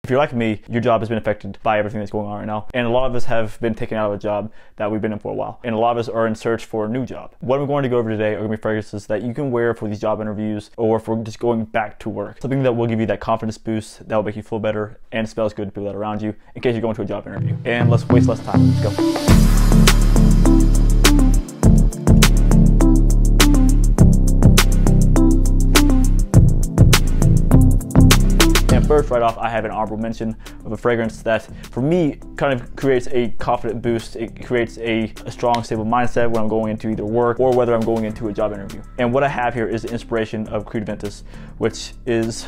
If you're like me, your job has been affected by everything that's going on right now. And a lot of us have been taken out of a job that we've been in for a while. And a lot of us are in search for a new job. What I'm going to go over today are going to be fragrances that you can wear for these job interviews or for just going back to work. Something that will give you that confidence boost, that will make you feel better and smells good to people that are around you in case you're going to a job interview. And let's waste less time. Let's go. First, right off, I have an honorable mention of a fragrance that, for me, kind of creates a confident boost. It creates a strong, stable mindset when I'm going into either work or whether I'm going into a job interview. And what I have here is the inspiration of Creed Aventus, which is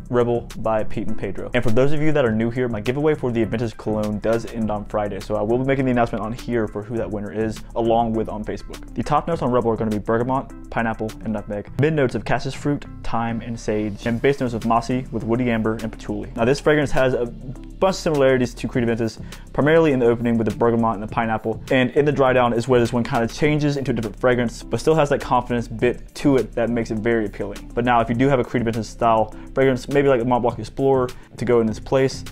Rebel by Pete and Pedro. And for those of you that are new here, my giveaway for the Aventus Cologne does end on Friday. So I will be making the announcement on here for who that winner is, along with on Facebook. The top notes on Rebel are going to be bergamot, pineapple, and nutmeg. Mid notes of cassis fruit, thyme, and sage. And base notes of mossy with woody amber and patchouli. Now this fragrance has a bunch of similarities to Creed Aventus, primarily in the opening with the bergamot and the pineapple. And in the dry down is where this one kind of changes into a different fragrance, but still has that confidence bit to it that makes it very appealing. But now if you do have a Creed Aventus style fragrance, maybe like a Mont Blanc Explorer to go in this place,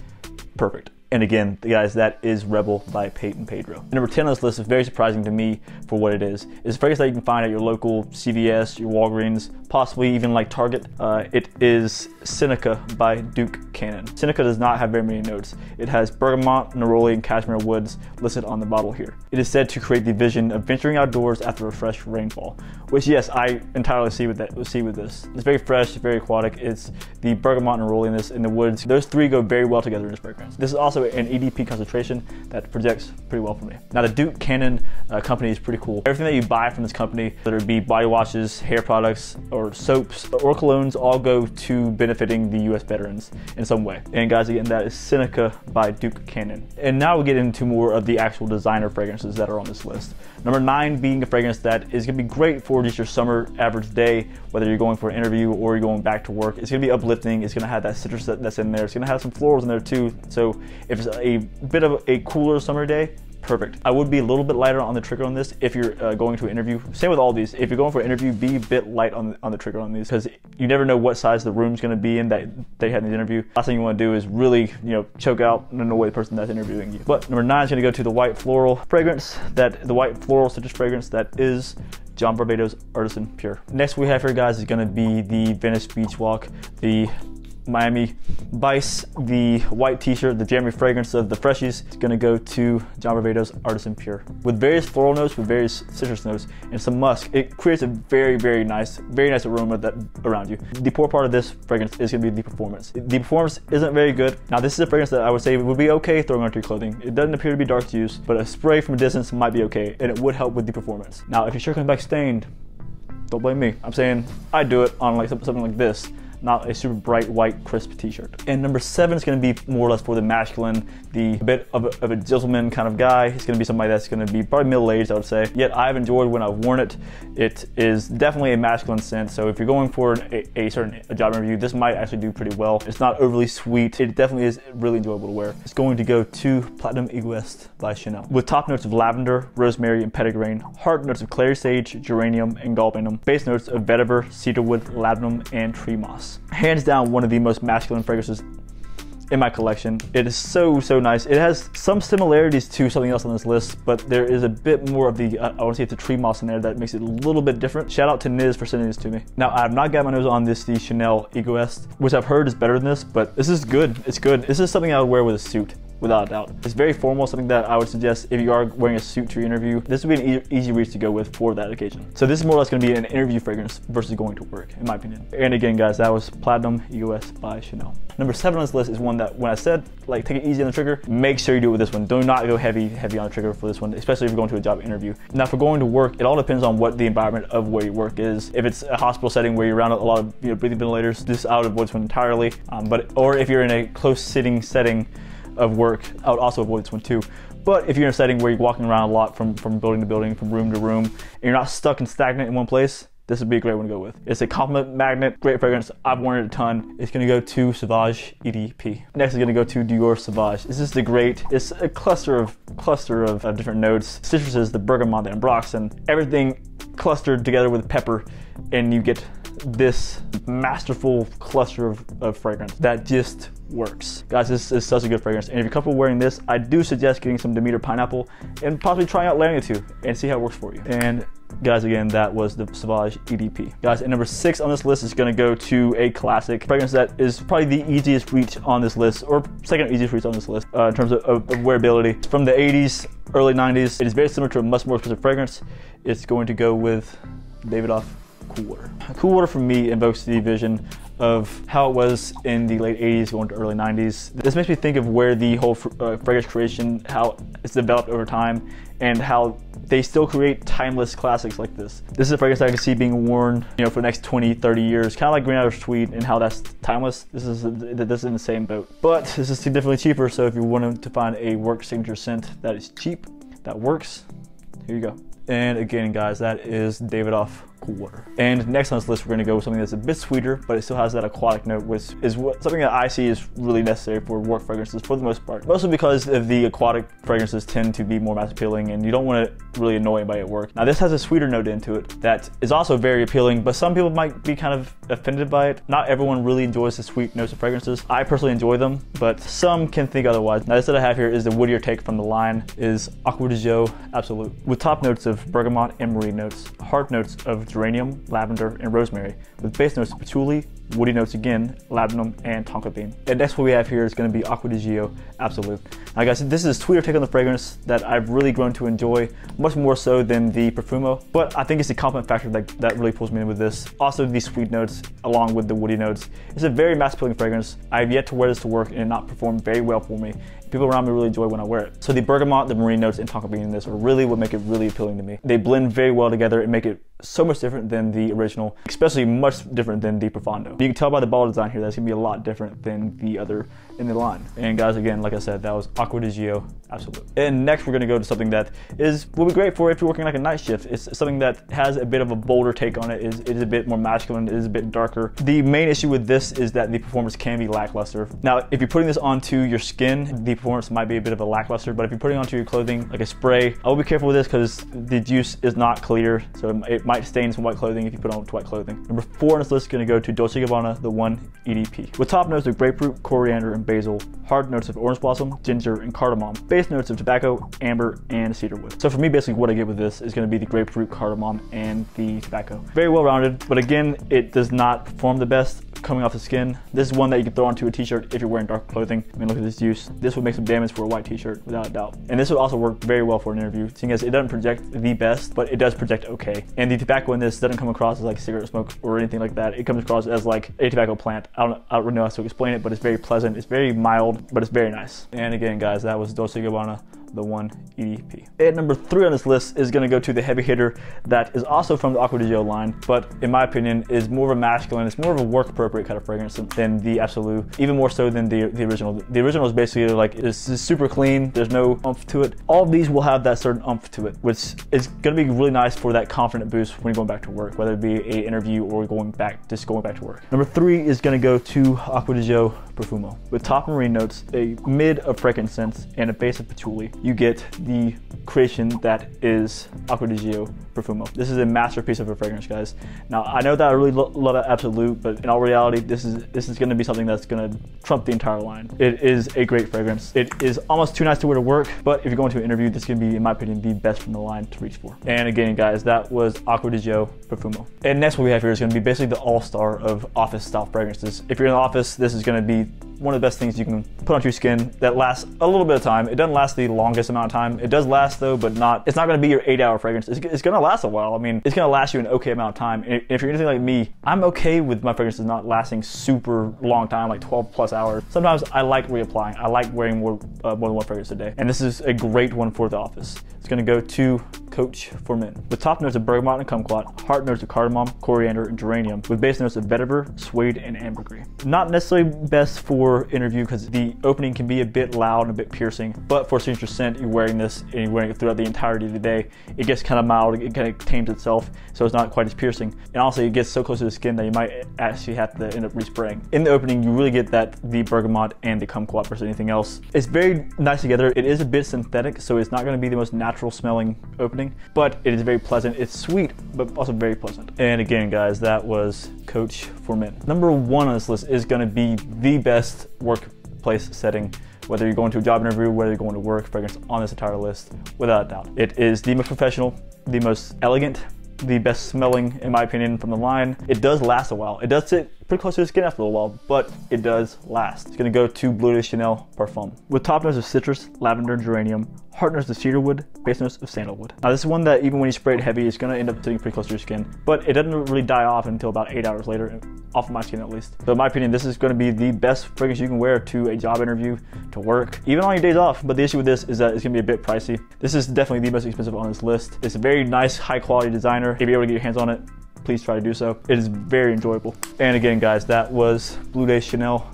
perfect. And again, guys, that is Rebel by Pete and Pedro. Number 10 on this list is very surprising to me for what it is. It's a fragrance that you can find at your local CVS, your Walgreens, possibly even like Target. It is Seneca by Duke Cannon. Seneca does not have very many notes. It has bergamot, neroli, and cashmere woods listed on the bottle here. It is said to create the vision of venturing outdoors after a fresh rainfall, which, yes, I entirely see with this. It's very fresh, very aquatic. It's the bergamot, neroli, and the woods. Those three go very well together in this fragrance. This is also an EDP concentration that projects pretty well for me. Now the Duke Cannon company is pretty cool. Everything that you buy from this company, whether it be body washes, hair products, or soaps, or colognes, all go to benefiting the US veterans in some way. And guys, again, that is Seneca by Duke Cannon. And now we get into more of the actual designer fragrances that are on this list. Number 9 being a fragrance that is gonna be great for just your summer average day, whether you're going for an interview or you're going back to work. It's gonna be uplifting. It's gonna have that citrus that's in there. It's gonna have some florals in there too. So if it's a bit of a cooler summer day, perfect. I would be a little bit lighter on the trigger on this if you're going to an interview. Same with all these. If you're going for an interview, be a bit light on the trigger on these, because you never know what size the room's going to be in that they had in the interview. Last thing you want to do is really, choke out and annoy the person that's interviewing you. But number 9 is going to go to the white floral fragrance, the white floral citrus fragrance that is John Barbados Artisan Pure. Next we have here, guys, is going to be the Venice Beach Walk, the Miami Vice, the white t-shirt, the Jeremy fragrance of the Freshies. It's gonna go to John Barbados Artisan Pure. With various floral notes, with various citrus notes, and some musk, it creates a very, very nice aroma around you. The poor part of this fragrance is gonna be the performance. The performance isn't very good. Now this is a fragrance that I would say would be okay throwing onto your clothing. It doesn't appear to be dark to use, but a spray from a distance might be okay, and it would help with the performance. Now if your shirt comes back stained, don't blame me. I'm saying I'd do it on like something like this, not a super bright white crisp t-shirt. And number 7 is going to be more or less for the masculine, the bit of a gentleman kind of guy. It's going to be somebody that's going to be probably middle-aged, I would say. Yet I've enjoyed when I've worn it. It is definitely a masculine scent, so if you're going for a certain job interview, this might actually do pretty well. It's not overly sweet. It definitely is really enjoyable to wear. It's going to go to Platinum Egoist by Chanel, with top notes of lavender, rosemary, and petitgrain, heart notes of clary sage, geranium, and galbanum, base notes of vetiver, cedarwood, labdanum, and tree moss. Hands down, one of the most masculine fragrances in my collection. It is so nice. It has some similarities to something else on this list, but there is a bit more of the, I want to say it's the tree moss in there that makes it a little bit different. Shout out to Niz for sending this to me. Now, I have not got my nose on the Chanel Egoist, which I've heard is better than this, but this is good. It's good. This is something I would wear with a suit, without a doubt. It's very formal, something that I would suggest if you are wearing a suit to your interview. This would be an easy reach to go with for that occasion. So this is more or less going to be an interview fragrance versus going to work, in my opinion. And again, guys, that was Platinum Egoist by Chanel. Number 7 on this list is one that, when I said, like, take it easy on the trigger, make sure you do it with this one. Do not go heavy on the trigger for this one, especially if you're going to a job interview. Now, for going to work, it all depends on what the environment of where your work is. If it's a hospital setting where you're around a lot of breathing ventilators, this I would avoid this one entirely. Or if you're in a close sitting setting of work, I would also avoid this one too. But if you're in a setting where you're walking around a lot from building to building, from room to room, and you're not stuck and stagnant in one place, this would be a great one to go with. It's a compliment magnet, great fragrance. I've worn it a ton. It's gonna go to Sauvage EDP. Next is gonna go to Dior Sauvage. This is it's a cluster of different notes. Citruses, the bergamot, the ambroxan, everything clustered together with pepper, and you get this masterful cluster of fragrance that just works. Guys, this is such a good fragrance. And if you're comfortable wearing this, I do suggest getting some Demeter Pineapple and possibly trying out layering the two and see how it works for you. And guys, again, that was the Sauvage EDP. Guys, and number 6 on this list is gonna go to a classic fragrance that is probably the easiest reach on this list, or second easiest reach on this list in terms of wearability. It's from the 80s, early 90s. It is very similar to a much more expensive fragrance. It's going to go with Davidoff Cool Water. Cool Water for me invokes the vision of how it was in the late 80s going to early 90s. This makes me think of where the whole fragrance creation, how it's developed over time, and how they still create timeless classics like this. This is a fragrance that I can see being worn, you know, for the next 20, 30 years, kind of like Green Irish Tweed, and how that's timeless. This is in the same boat. But this is significantly cheaper, so if you want to find a work signature scent that is cheap, that works, here you go. And again, guys, that is Davidoff Cool Water. And next on this list, we're gonna go with something that's a bit sweeter, but it still has that aquatic note, which is something that I see is really necessary for work fragrances for the most part. Mostly because of the aquatic fragrances tend to be more mass appealing, and you don't want to really annoy anybody at work. Now, this has a sweeter note into it that is also very appealing, but some people might be kind of offended by it. Not everyone really enjoys the sweet notes of fragrances. I personally enjoy them, but some can think otherwise. Now, this that I have here is the woodier take from the line, is Acqua di Gio Absolute, with top notes of bergamot and marine notes, heart notes of geranium, lavender, and rosemary, with base notes of patchouli, woody notes again, labdanum, and tonka bean. And next what we have here is going to be Acqua di Gio Absolute. Now guys, this is a sweeter take on the fragrance that I've really grown to enjoy, much more so than the Profumo, but I think it's the compliment factor that really pulls me in with this. Also the sweet notes along with the woody notes. It's a very mass appealing fragrance. I've yet to wear this to work and it not perform very well for me. People around me really enjoy when I wear it. So the bergamot, the marine notes, and tonka bean in this are really what make it really appealing to me. They blend very well together and make it so much different than the original, especially much different than the Profondo. You can tell by the bottle design here that's gonna be a lot different than the other in the line. And guys, again, like I said, that was Acqua di Gio Absolute. And next we're gonna go to something that will be great for if you're working like a night shift. It's something that has a bit of a bolder take on it. It is a bit more masculine, it is a bit darker. The main issue with this is that the performance can be lackluster. Now, if you're putting this onto your skin, the performance might be a bit of a lackluster, but if you're putting it onto your clothing like a spray, I will be careful with this because the juice is not clear, so it might stain some white clothing if you put it on white clothing. Number 4 on this list is gonna go to Dolce Gabbana, the 1 EDP. With top notes of grapefruit, coriander, and basil, hard notes of orange blossom, ginger, and cardamom, base notes of tobacco, amber, and cedarwood. So for me, basically what I get with this is gonna be the grapefruit, cardamom, and the tobacco. Very well rounded, but again, it does not perform the best coming off the skin. This is one that you can throw onto a t-shirt if you're wearing dark clothing. I mean, look at this juice. This would make some damage for a white t-shirt, without a doubt. And this would also work very well for an interview, seeing as it doesn't project the best, but it does project okay. And the tobacco in this doesn't come across as like cigarette smoke or anything like that. It comes across as like a tobacco plant. I don't really know how to explain it, but it's very pleasant. It's very mild, but it's very nice. And again, guys, that was Dolce Gabbana, the 1 EDP. And number 3 on this list is gonna go to the heavy hitter that is also from the Acqua di Gio line, but in my opinion is more of a masculine, it's more of a work appropriate kind of fragrance than the Absolute, even more so than the original. The original is basically like, it's super clean, there's no oomph to it. All of these will have that certain oomph to it, which is gonna be really nice for that confident boost when you're going back to work, whether it be an interview or just going back to work. Number 3 is gonna go to Acqua di Gio Profumo. With top marine notes, a mid of frankincense, and a base of patchouli, you get the creation that is Acqua di Gio Profumo. This is a masterpiece of a fragrance, guys. Now, I know that I really love that Absolute, but in all reality, this is gonna be something that's gonna trump the entire line. It is a great fragrance. It is almost too nice to wear to work, but if you're going to an interview, this is gonna be, in my opinion, the best from the line to reach for. And again, guys, that was Acqua di Gio Profumo. And next what we have here is gonna be basically the all-star of office style fragrances. If you're in the office, this is gonna be one of the best things you can put onto your skin that lasts a little bit of time. It doesn't last the longest amount of time. It does last though, but it's not gonna be your 8-hour fragrance. It's gonna last a while. I mean, it's gonna last you an okay amount of time. And if you're anything like me, I'm okay with my fragrances not lasting super long time, like 12+ hours. Sometimes I like reapplying. I like wearing more than one fragrance a day. And this is a great one for the office. It's gonna go to Coach for Men. With top notes of bergamot and kumquat, heart notes of cardamom, coriander, and geranium, with base notes of vetiver, suede, and ambergris. Not necessarily best for interview because the opening can be a bit loud and a bit piercing, but for signature scent, you're wearing this and you're wearing it throughout the entirety of the day. It gets kind of mild, it kind of tames itself, so it's not quite as piercing. And also it gets so close to the skin that you might actually have to end up respraying. In the opening, you really get the bergamot and the kumquat versus anything else. It's very nice together. It is a bit synthetic, so it's not gonna be the most natural smelling opening, but it is very pleasant. It's sweet, but also very pleasant. And again, guys, that was Coach for Men. Number 1 on this list is gonna be the best work place setting. Whether you're going to a job interview, whether you're going to work, fragrance on this entire list, without a doubt. It is the most professional, the most elegant, the best smelling, in my opinion, from the line. It does last a while. It does sit pretty close to the skin after a while, but it does last. It's gonna go to Bleu de Chanel Parfum. With top notes of citrus, lavender, geranium, heart notes of cedarwood, base notes of sandalwood. Now this is one that even when you spray it heavy, it's gonna end up sitting pretty close to your skin, but it doesn't really die off until about 8 hours later, off of my skin at least. So in my opinion, this is gonna be the best fragrance you can wear to a job interview, to work, even on your days off. But the issue with this is that it's gonna be a bit pricey. This is definitely the most expensive on this list. It's a very nice, high quality designer. If you're able to get your hands on it, please try to do so. It is very enjoyable. And again, guys, that was Bleu de Chanel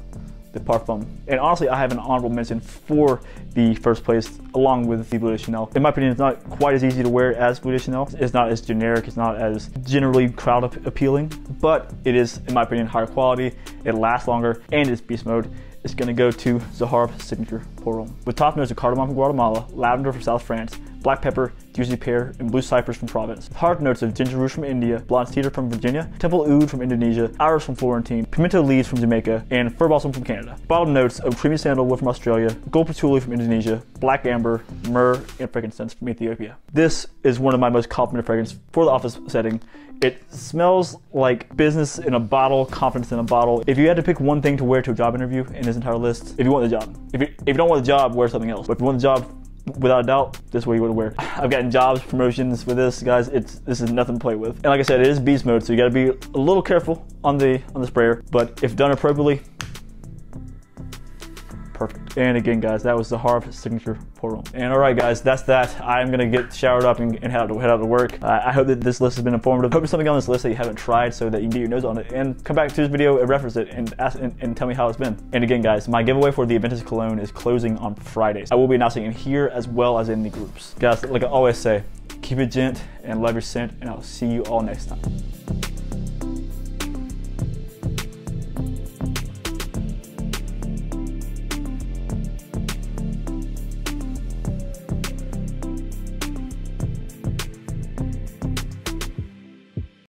the Parfum. And honestly, I have an honorable mention for the first place along with the Bleu de Chanel. In my opinion, it's not quite as easy to wear as Bleu de Chanel. It's not as generic, it's not as generally crowd appealing, but it is, in my opinion, higher quality, it lasts longer, and it's beast mode. It's gonna go to Zahar's Signature Pour Homme. With top notes of cardamom from Guatemala, lavender from South France, black pepper, juicy pear, and blue cypress from Provence. Heart notes of ginger rouge from India, blonde cedar from Virginia, temple oud from Indonesia, iris from Florentine, pimento leaves from Jamaica, and fir balsam from Canada. Bottled notes of creamy sandalwood from Australia, gold patchouli from Indonesia, black amber, myrrh, and frankincense from Ethiopia. This is one of my most complimented fragrances for the office setting. It smells like business in a bottle, confidence in a bottle. If you had to pick one thing to wear to a job interview in this entire list, if you want the job. If you don't want the job, wear something else. But if you want the job, without a doubt, this is what you would wear. I've gotten jobs, promotions with this, guys. This is nothing to play with. And like I said, it is beast mode, so you gotta be a little careful on the sprayer. But if done appropriately, perfect. And again, guys, that was the Zahar's Signature Pour Homme. And all right, guys, that's that. I'm gonna get showered up and head out to work. I hope that this list has been informative. I hope there's something on this list that you haven't tried so that you can get your nose on it and come back to this video and reference it and ask and tell me how it's been. And again, guys, my giveaway for the Aventus Cologne is closing on Fridays. I will be announcing it here as well as in the groups. Guys, like I always say, keep it gent and love your scent, and I'll see you all next time.